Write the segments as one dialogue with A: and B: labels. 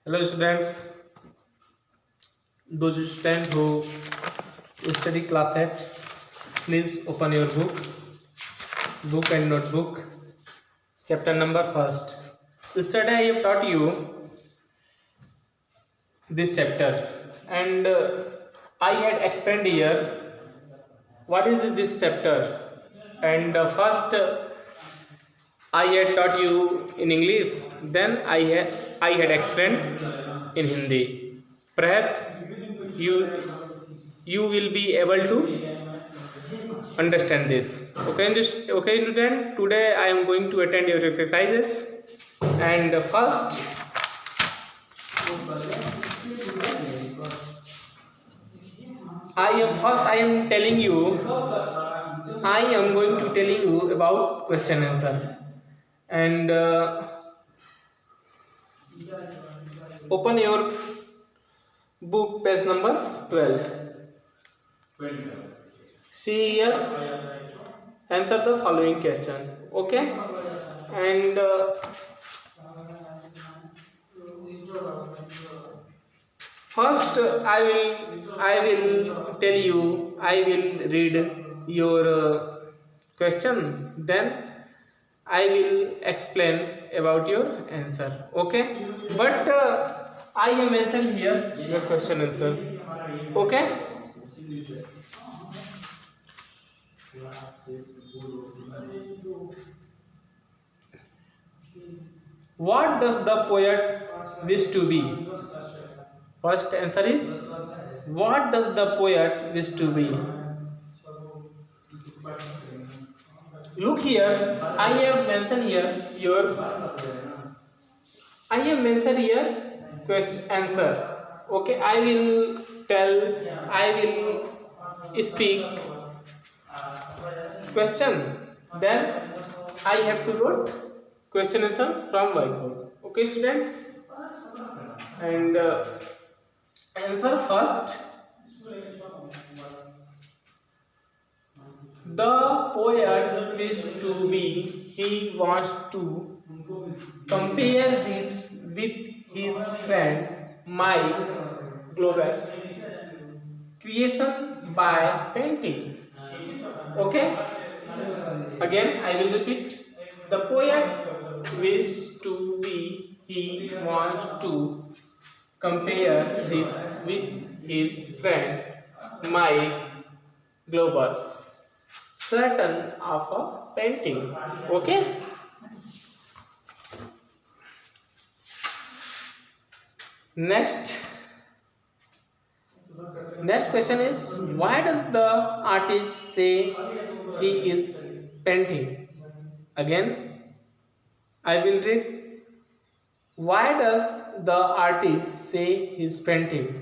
A: Hello students, those students who study class 8, please open your book and notebook, chapter number first. Yesterday I have taught you this chapter and I had explained here what is this chapter and first I had taught you in English, then I had explained in Hindi. Perhaps you you will be able to understand this. Okay, student. Today I am going to attend your exercises, and first I am telling you. I am going to telling you about question answer, and open your book page number 12. See here, answer the following question. Okay, and first I will tell you. I will read your question. Then I will explain about your answer. Okay, but I have mentioned here your question answer. Okay. What does the poet wish to be? First answer is, what does the poet wish to be? Look here, I have mentioned here question answer. Okay, I will speak question. Then I have to write question answer from whiteboard. Okay, students, and answer first. The poet wishes to be. He wants to compare this with his friend Mike Glover creation by painting. Okay. Again, I will repeat. The poet wishes to be. He wants to compare this with his friend Mike Glover's certain of a painting. Okay. Next question is, why does the artist say he is painting? Again, I will read. Why does the artist say he is painting?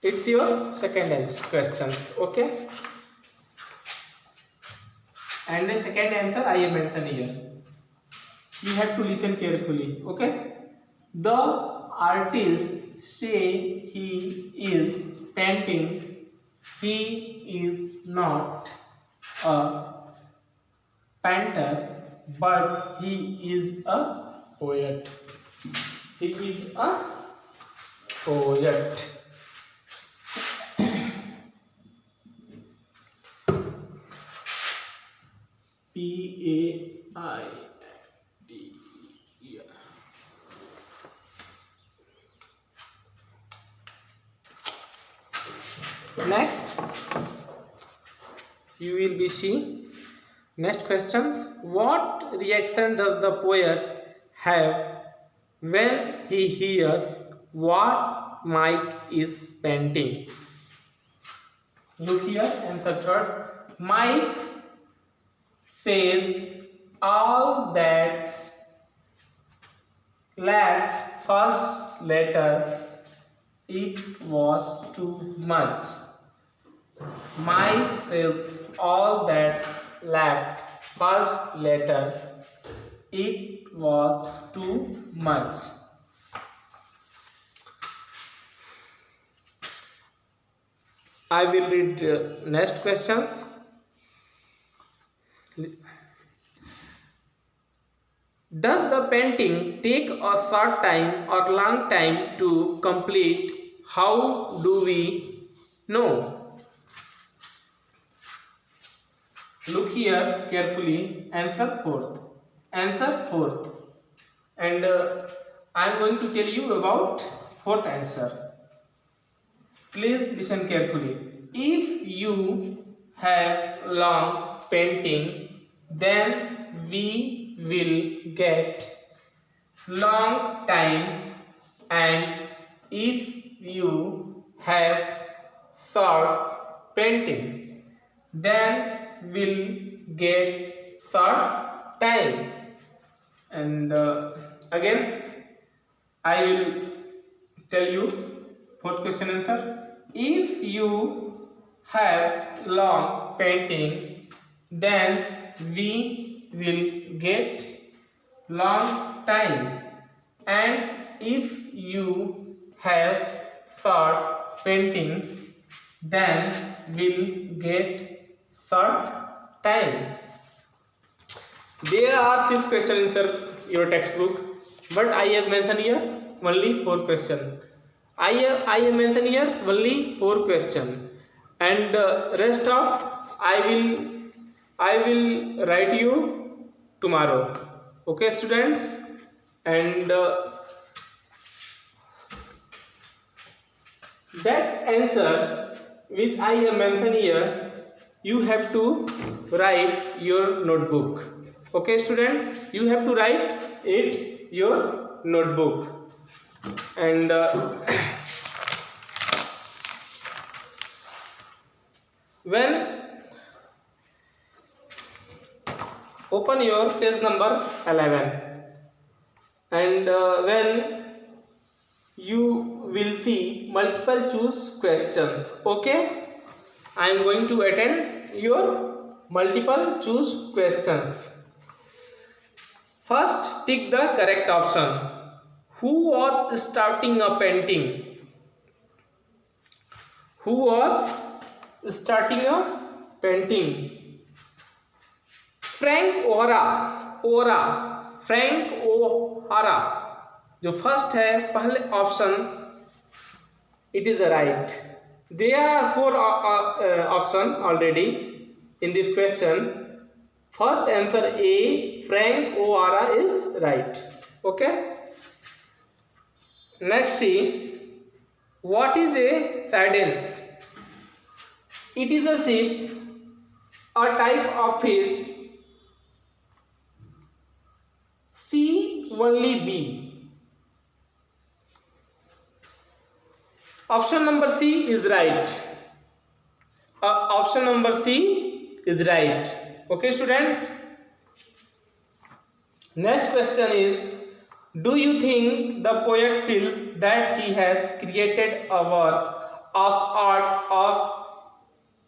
A: It's your second question. Okay. And the second answer I have mentioned here. You have to listen carefully. Okay. The artist say he is painting. He is not a painter, but he is a poet. He is a poet. Paid. Next, you will be seeing next questions. What reaction does the poet have when he hears what Mike is painting? Look here, answer third. Mike says all that left first letter, it was too much. Mike says all that left first letter, it was too much. I will read next questions. Does the painting take a short time or long time to complete? How do we know? Look here carefully. Answer fourth. Answer fourth. And I am going to tell you about fourth answer. Please listen carefully. If you have long painting, then we will get long time, and if you have short painting, then we'll get short time. And again I will tell you fourth question answer. If you have long painting, then we will get long time, and if you have short painting, then we'll get short time. There are 6 questions in your textbook, but I have mentioned here only 4 questions. I have mentioned here only 4 questions, and rest of I will write you tomorrow. Okay, students, and that answer which I have mentioned here, you have to write your notebook. Okay, student, you have to write it your notebook. And when open your page number 11, and when you will see multiple choose questions. Okay, I am going to attend your multiple choose questions. First, tick the correct option. Who was starting a painting? Who was starting a painting? Frank O'Hara. Frank O'Hara जो first है पहले option, it is right. There are 4 option already in this question. First answer A, Frank O'Hara is right. Okay. Next see, what is a sardines? It is a ship, a type of fish. C only B. Option number C is right. Option number C is right. Okay, student. Next question is, do you think the poet feels that he has created a work of art, or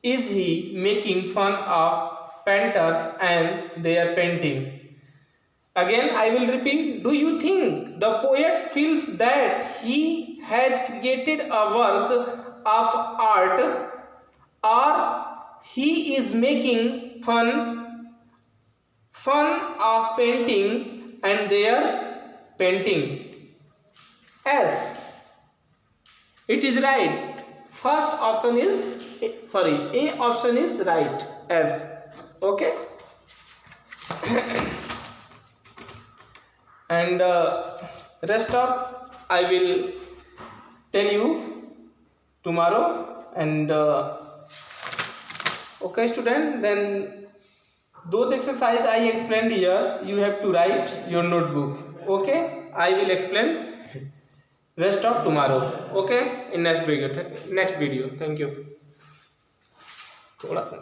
A: is he making fun of painters and their painting? Again, I will repeat. Do you think the poet feels that he has created a work of art, or he is making fun of painting and their painting? S. It is right. First option is A option is right. F. Okay. And rest of I will tell you tomorrow. And okay, student, then those exercise I explained here, you have to write your notebook. Okay, I will explain rest of tomorrow. Okay, in next video. Thank you. थोड़ा सा